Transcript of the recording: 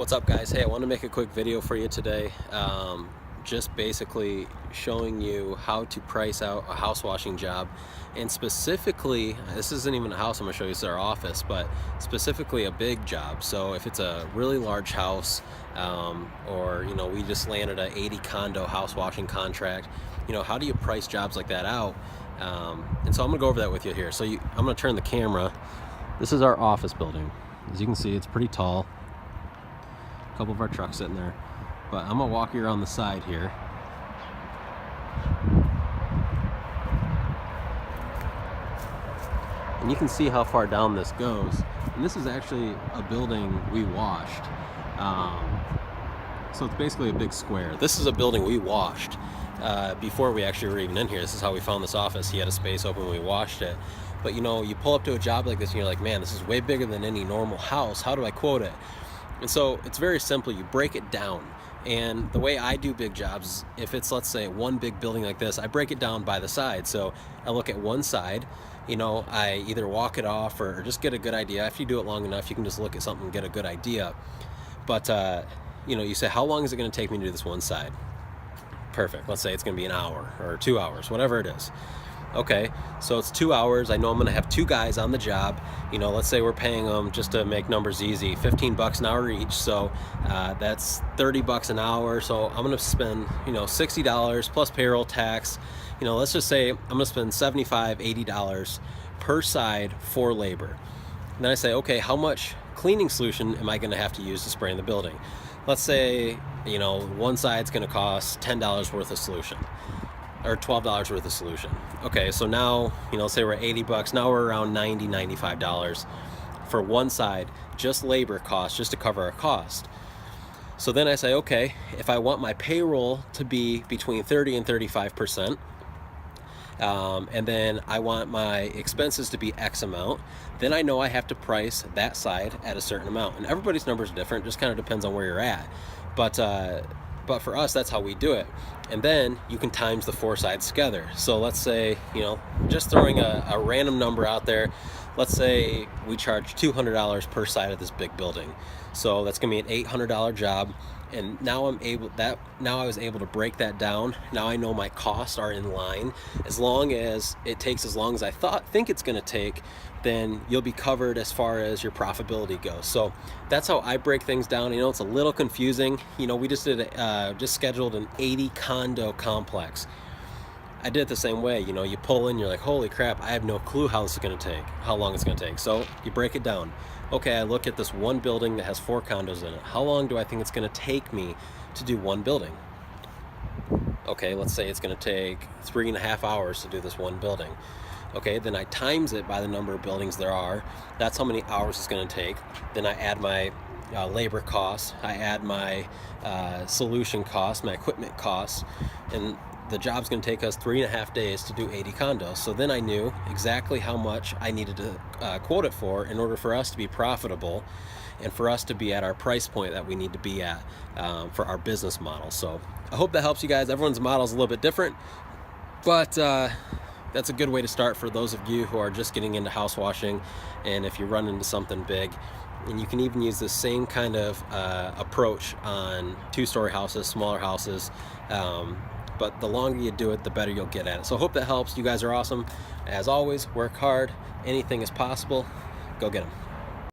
What's up, guys? Hey, I want to make a quick video for you today. Just basically showing you how to price out a house washing job, and specifically, this isn't even a house I'm going to show you, it's our office, but specifically a big job. So if it's a really large house, or we just landed a 80 condo house washing contract, how do you price jobs like that out? And so I'm gonna go over that with you here. So I'm gonna turn the camera. This is our office building. As you can see, it's pretty tall. A couple of our trucks sitting there, but I'm gonna walk you around the side here. And you can see how far down this goes. And this is actually a building we washed. So it's basically a big square. This is a building we washed before we actually were even in here. This is how we found this office. He had a space open when we washed it. But you pull up to a job like this and you're like, man, this is way bigger than any normal house. How do I quote it? And so it's very simple. You break it down. And the way I do big jobs, if it's, let's say, one big building like this, I break it down by the side. So I look at one side, I either walk it off or just get a good idea. After you do it long enough, you can just look at something and get a good idea. But, you say, how long is it going to take me to do this one side? Perfect. Let's say it's going to be an hour or 2 hours, whatever it is. Okay, so it's 2 hours. I know I'm going to have two guys on the job. Let's say we're paying them, just to make numbers easy, 15 bucks an hour each. So that's 30 bucks an hour. So I'm going to spend, $60 plus payroll tax. Let's just say I'm going to spend $75, $80 per side for labor. And then I say, okay, how much cleaning solution am I going to have to use to spray in the building? Let's say, one side's going to cost $10 worth of solution, or $12 worth of solution. Okay, so now, say we're at 80 bucks, now we're around $90, $95 for one side, just labor costs, just to cover our cost. So then I say, okay, if I want my payroll to be between 30 and 35%, and then I want my expenses to be X amount, then I know I have to price that side at a certain amount. And everybody's numbers are different, just kind of depends on where you're at. But for us, that's how we do it. And then you can times the four sides together. So let's say, just throwing a random number out there, let's say we charge $200 per side of this big building. So that's gonna be an $800 job. And now I was able to break that down. Now I know my costs are in line. As long as it takes as long as I think it's gonna take, then you'll be covered as far as your profitability goes. So that's how I break things down. It's a little confusing. We just just scheduled an 80 condo complex. I did it the same way. You pull in, you're like, holy crap, I have no clue how this is gonna take, how long it's gonna take. So you break it down. Okay, I look at this one building that has 4 condos in it. How long do I think it's gonna take me to do one building? Okay, let's say it's gonna take 3.5 hours to do this one building. Okay, then I times it by the number of buildings there are. That's how many hours it's gonna take. Then I add my labor costs, I add my solution costs, my equipment costs, and the job's going to take us 3.5 days to do 80 condos. So then I knew exactly how much I needed to quote it for in order for us to be profitable and for us to be at our price point that we need to be at for our business model. So I hope that helps you guys. Everyone's model is a little bit different, but that's a good way to start for those of you who are just getting into house washing, and if you run into something big. And you can even use the same kind of approach on 2-story houses, smaller houses. But the longer you do it, the better you'll get at it. So I hope that helps. You guys are awesome. As always, work hard. Anything is possible. Go get them.